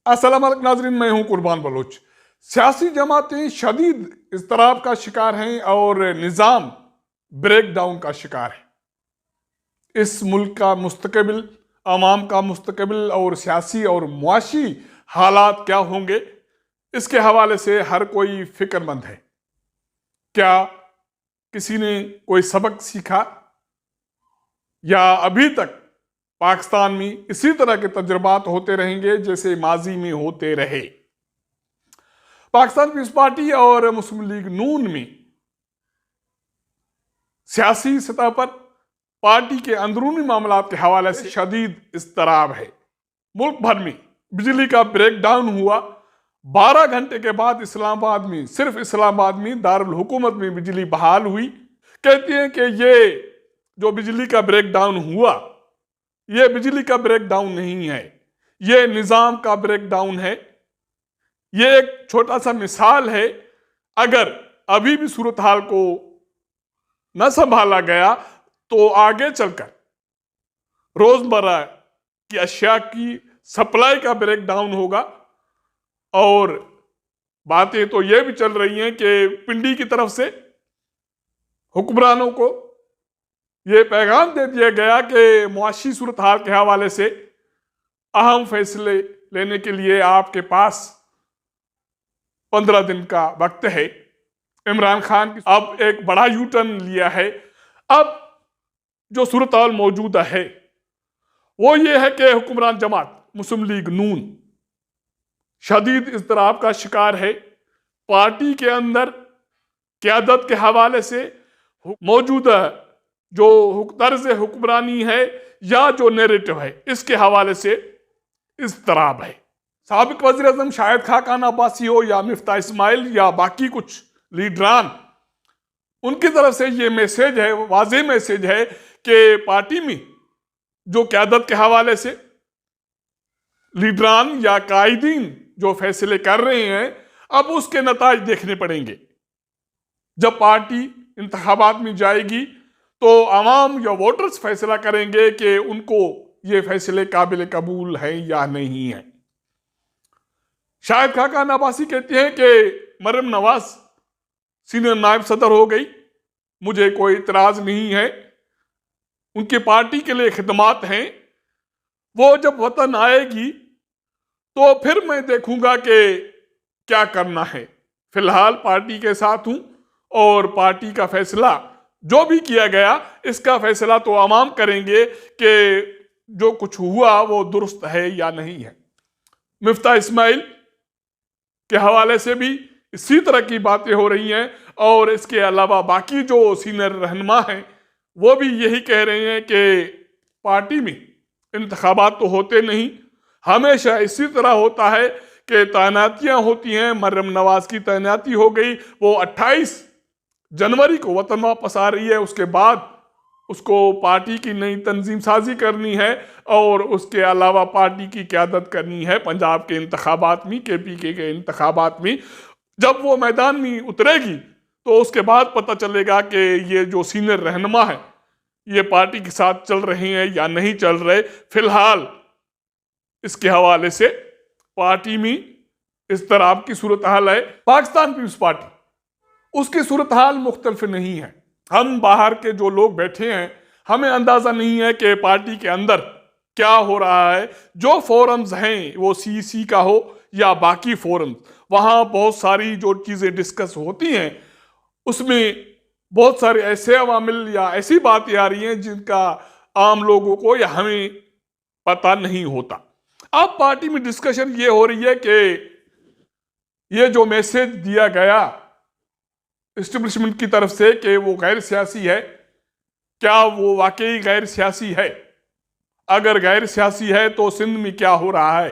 अस्सलाम वालेकुम नाज़रीन, मैं हूं कुर्बान बलोच। सियासी जमातें शदीद इज़्तिराब का शिकार हैं और निज़ाम ब्रेक डाउन का शिकार है। इस मुल्क का मुस्तकबिल, अवाम का मुस्तकबिल और सियासी और मुआशी हालात क्या होंगे, इसके हवाले से हर कोई फिक्रमंद है। क्या किसी ने कोई सबक सीखा या अभी तक पाकिस्तान में इसी तरह के तजुर्बात होते रहेंगे जैसे माजी में होते रहे? पाकिस्तान पीपल्स पार्टी और मुस्लिम लीग नून में सियासी सतह पर पार्टी के अंदरूनी मामलात के हवाले से शदीद इज़्तिराब है। मुल्क भर में बिजली का ब्रेकडाउन हुआ। 12 घंटे के बाद इस्लामाबाद में, सिर्फ इस्लामाबाद में दारुल हुकूमत में बिजली बहाल हुई। कहते हैं कि ये जो बिजली का ब्रेकडाउन हुआ, ये बिजली का ब्रेकडाउन नहीं है, ये निज़ाम का ब्रेकडाउन है। ये एक छोटा सा मिसाल है। अगर अभी भी सूरत हाल को न संभाला गया तो आगे चलकर रोजमर्रा की अशिया की सप्लाई का ब्रेकडाउन होगा। और बातें तो ये भी चल रही हैं कि पिंडी की तरफ से हुक्मरानों को ये पैगाम दे दिया गया कि मुआशी सूरत हाल के हवाले से अहम फैसले लेने के लिए आपके पास 15 दिन का वक्त है। इमरान खान अब एक बड़ा यू टर्न लिया है। अब जो सूरत हाल मौजूदा है वो ये है कि हुक्मरान जमात मुस्लिम लीग नून शदीद इज़्तिराब का शिकार है। पार्टी के अंदर क़यादत के हवाले से मौजूदा जो तर्ज हुक्मरानी है या जो नैरेटिव है, इसके हवाले से इज़्तिराब है। साबिक वज़ीर आज़म शाहिद खाकान अब्बासी हो या मिफ्ता इस्माइल या बाकी कुछ लीडरान, उनकी तरफ से ये मैसेज है, वाज़ेह मैसेज है कि पार्टी में जो क़यादत के हवाले से लीडरान या कायदीन जो फैसले कर रहे हैं, अब उसके नताज देखने पड़ेंगे। जब पार्टी इंतखाबात में जाएगी तो अवाम या वोटर्स फैसला करेंगे कि उनको ये फैसले काबिल कबूल हैं या नहीं है। शाहिद खाकान अब्बासी कहते हैं कि मरियम नवाज सीनियर नायब सदर हो गई, मुझे कोई इतराज नहीं है, उनकी पार्टी के लिए खिदमात हैं, वो जब वतन आएगी तो फिर मैं देखूंगा कि क्या करना है। फिलहाल पार्टी के साथ हूं और पार्टी का फैसला जो भी किया गया, इसका फैसला तो अवाम करेंगे कि जो कुछ हुआ वो दुरुस्त है या नहीं है। मिफ्ता इस्माइल के हवाले से भी इसी तरह की बातें हो रही हैं और इसके अलावा बाकी जो सीनियर रहनुमा हैं वो भी यही कह रहे हैं कि पार्टी में इंतखाबात तो होते नहीं, हमेशा इसी तरह होता है कि तैनातियां होती हैं। मरियम नवाज की तैनाती हो गई, वो 28 जनवरी को वतन वापस आ रही है, उसके बाद उसको पार्टी की नई तंजीम साजी करनी है और उसके अलावा पार्टी की क़यादत करनी है पंजाब के इंतखाबात में, KPK के इंतखाबात में। जब वो मैदान में उतरेगी तो उसके बाद पता चलेगा कि ये जो सीनियर रहनुमा है ये पार्टी के साथ चल रहे हैं या नहीं चल रहे। फिलहाल इसके हवाले से पार्टी में इज़्तिराब की सूरत हाल है। पाकिस्तान पीपल्स पार्टी, उसकी सूरत हाल मुख्तलिफ नहीं है। हम बाहर के जो लोग बैठे हैं, हमें अंदाज़ा नहीं है कि पार्टी के अंदर क्या हो रहा है। जो फोरम्स हैं वो CEC का हो या बाकी फोरम्स, वहाँ बहुत सारी जो चीज़ें डिस्कस होती हैं उसमें बहुत सारे ऐसे अवामिल या ऐसी बातें आ रही हैं जिनका आम लोगों को या हमें पता नहीं होता। अब पार्टी में डिस्कशन ये हो रही है कि ये जो मैसेज दिया गया एस्टेब्लिशमेंट की तरफ से कि वो गैर सियासी है, क्या वो वाकई गैर सियासी है? अगर गैर सियासी है तो सिंध में क्या हो रहा है?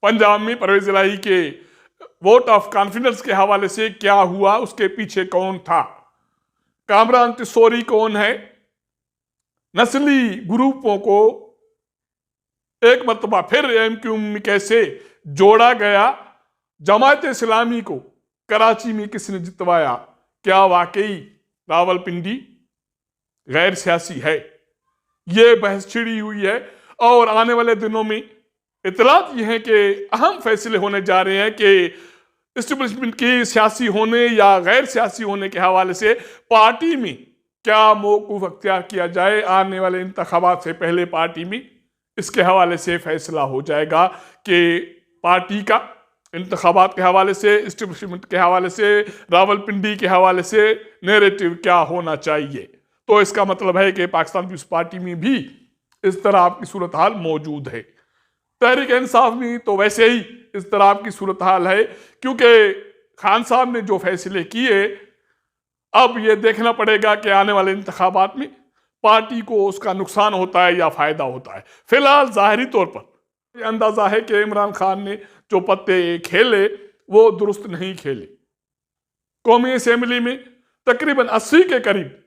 पंजाब में परवेज इलाही के वोट ऑफ कॉन्फिडेंस के हवाले से क्या हुआ, उसके पीछे कौन था? कामरान तिसोरी कौन है? नस्ली ग्रुपों को एक मरतबा फिर MQ में कैसे जोड़ा गया? जमात इस्लामी को कराची में किसने जितवाया, क्या वाकई रावलपिंडी गैर सियासी है? ये बहस छिड़ी हुई है और आने वाले दिनों में इतलात ये है कि अहम फैसले होने जा रहे हैं कि इस्टेब्लिशमेंट की सियासी होने या गैर सियासी होने के हवाले से पार्टी में क्या मौक़िफ़ अख्तियार किया जाए। आने वाले इंतखाबात से पहले पार्टी में इसके हवाले से फैसला हो जाएगा कि पार्टी का इंतखाबात के हवाले से, इस्टेब्लिशमेंट के हवाले से, रावलपिंडी के हवाले से नैरेटिव क्या होना चाहिए। तो इसका मतलब है कि पाकिस्तान पीपल्स पार्टी में भी इस तरह की सूरत हाल मौजूद है। तहरीक इंसाफ में तो वैसे ही इस तरह की सूरत हाल है, क्योंकि खान साहब ने जो फैसले किए, अब ये देखना पड़ेगा कि आने वाले इंतखाबात में पार्टी को उसका नुकसान होता है या फायदा होता है। फिलहाल ज़ाहिरी तौर पर अंदाजा है कि इमरान खान ने जो पत्ते खेले वो दुरुस्त नहीं खेले। कौमी असेंबली में तकरीबन 80 के करीब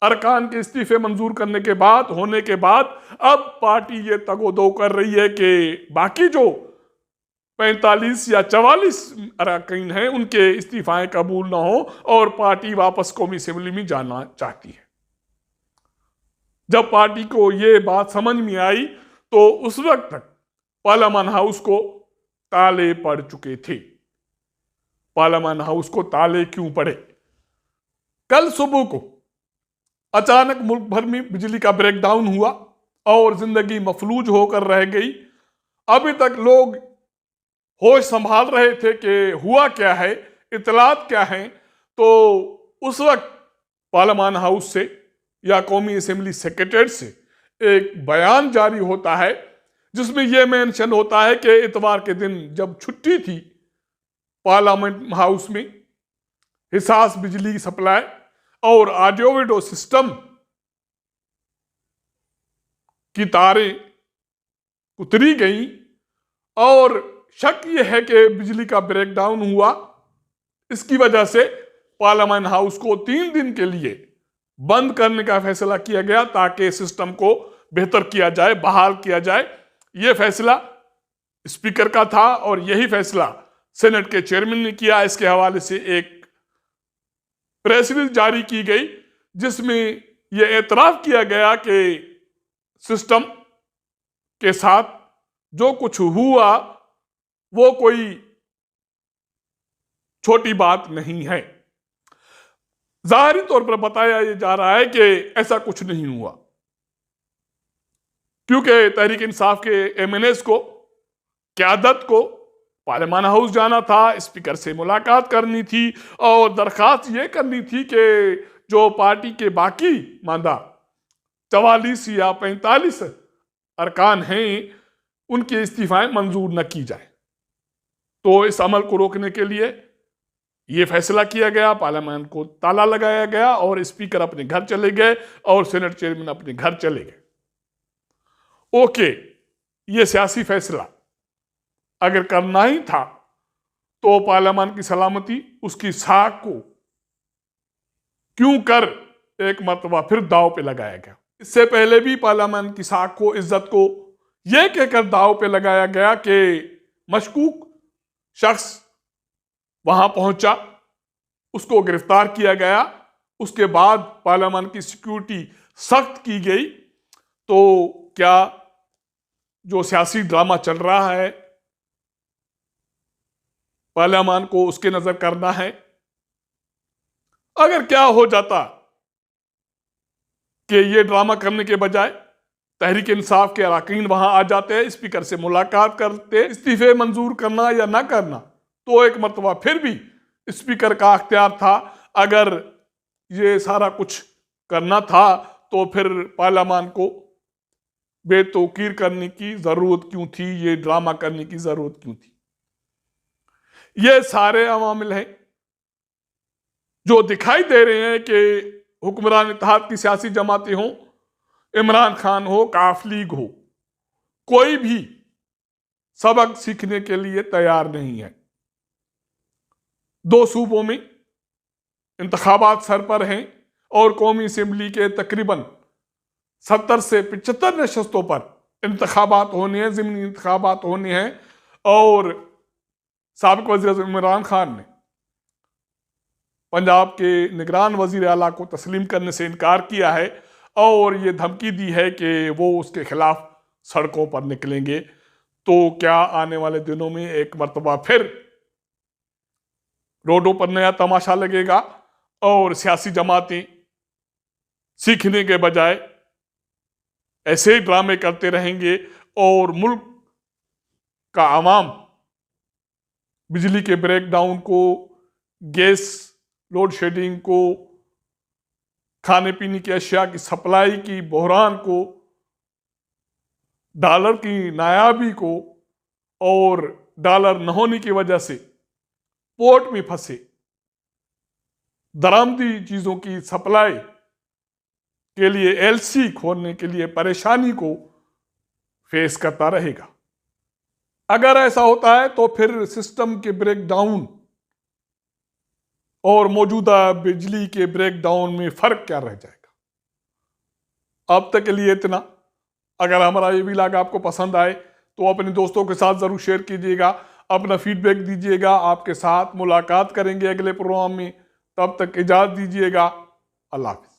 अरकान के इस्तीफे मंजूर करने के बाद होने के बाद अब पार्टी ये तगोदो कर रही है कि बाकी जो 45 या 44 अरकान हैं उनके इस्तीफाएं कबूल ना हो और पार्टी वापस कौमी असेंबली में जाना चाहती है। जब पार्टी को ये बात समझ में आई तो उस वक्त तक पार्लियामान हाउस को ताले पड़ चुके थे। पार्लियामान हाउस को ताले क्यों पड़े? कल सुबह को अचानक मुल्क भर में बिजली का ब्रेकडाउन हुआ और जिंदगी मफलूज होकर रह गई। अभी तक लोग होश संभाल रहे थे कि हुआ क्या है, इतलात क्या है। तो उस वक्त पार्लियामान हाउस से या कौमी असेंबली सेक्रेटरीट से एक बयान जारी होता है जिसमें यह मेंशन होता है कि इतवार के दिन जब छुट्टी थी पार्लियामेंट हाउस में हिसास बिजली सप्लाई और ऑडियो वीडियो सिस्टम की तारें उतरी गई और शक यह है कि बिजली का ब्रेकडाउन हुआ। इसकी वजह से पार्लियामेंट हाउस को 3 दिन के लिए बंद करने का फैसला किया गया ताकि सिस्टम को बेहतर किया जाए, बहाल किया जाए। यह फैसला स्पीकर का था और यही फैसला सेनेट के चेयरमैन ने किया। इसके हवाले से एक प्रेस रिलीज जारी की गई जिसमें यह एतराफ किया गया कि सिस्टम के साथ जो कुछ हुआ वो कोई छोटी बात नहीं है। जाहिरी तौर पर बताया जा रहा है कि ऐसा कुछ नहीं हुआ, क्योंकि तहरीक इंसाफ के एमएनएस को, क़यादत को पार्लियामान हाउस जाना था, स्पीकर से मुलाकात करनी थी और दरखास्त ये करनी थी कि जो पार्टी के बाकी मादा 44 या 45 अरकान हैं उनके इस्तीफाएं मंजूर न की जाए। तो इस अमल को रोकने के लिए ये फैसला किया गया, पार्लियामान को ताला लगाया गया और स्पीकर अपने घर चले गए और सेनेट चेयरमैन अपने घर चले गए। ओके, ये सियासी फैसला अगर करना ही था तो पार्लियामान की सलामती, उसकी साख को क्यों कर एक मर्तबा फिर दांव पे लगाया गया। इससे पहले भी पार्लियामान की साख को, इज्जत को यह कहकर दांव पे लगाया गया कि मशकूक शख्स वहां पहुंचा, उसको गिरफ्तार किया गया, उसके बाद पार्लियामान की सिक्योरिटी सख्त की गई। तो क्या जो सियासी ड्रामा चल रहा है पार्लियामान को उसके नजर करना है? अगर क्या हो जाता कि ये ड्रामा करने के बजाय तहरीक इंसाफ के अरकान वहां आ जाते, स्पीकर से मुलाकात करते, इस्तीफे मंजूर करना या ना करना तो एक मर्तबा फिर भी स्पीकर का अख्तियार था। अगर ये सारा कुछ करना था तो फिर पार्लियामान को बेतौकीर करने की जरूरत क्यों थी, ये ड्रामा करने की जरूरत क्यों थी? ये सारे अवामिल हैं जो दिखाई दे रहे हैं कि हुक्मरान इत्तेहाद की सियासी जमातें हों, इमरान खान हो, काफ लीग हो, कोई भी सबक सीखने के लिए तैयार नहीं है। 2 सूबों में इंतखाबात सर पर हैं और कौमी असेंबली के तकरीबन 70 से 75 नशस्तों पर इंतखाबात होने हैं, ज़िमनी इंतखाबात होने हैं। और साबिक़ वज़ीर-ए-आज़म इमरान खान ने पंजाब के निगरान वजीर आला को तस्लीम करने से इनकार किया है और ये धमकी दी है कि वो उसके खिलाफ सड़कों पर निकलेंगे। तो क्या आने वाले दिनों में एक मर्तबा फिर रोडों पर नया तमाशा लगेगा और सियासी जमातें सीखने के बजाय ऐसे ही ड्रामे करते रहेंगे और मुल्क का आवाम बिजली के ब्रेकडाउन को, गैस लोड शेडिंग को, खाने पीने की अशिया की सप्लाई की बहरान को, डॉलर की नायाबी को और डॉलर न होने की वजह से पोर्ट में फंसे दरामदी चीजों की सप्लाई के लिए एलसी खोलने के लिए परेशानी को फेस करता रहेगा। अगर ऐसा होता है तो फिर सिस्टम के ब्रेकडाउन और मौजूदा बिजली के ब्रेकडाउन में फर्क क्या रह जाएगा। अब तक के लिए इतना। अगर हमारा ये व्लॉग आपको पसंद आए तो अपने दोस्तों के साथ जरूर शेयर कीजिएगा, अपना फीडबैक दीजिएगा। आपके साथ मुलाकात करेंगे अगले प्रोग्राम में, तब तक इजाजत दीजिएगा। अल्लाह हाफिज।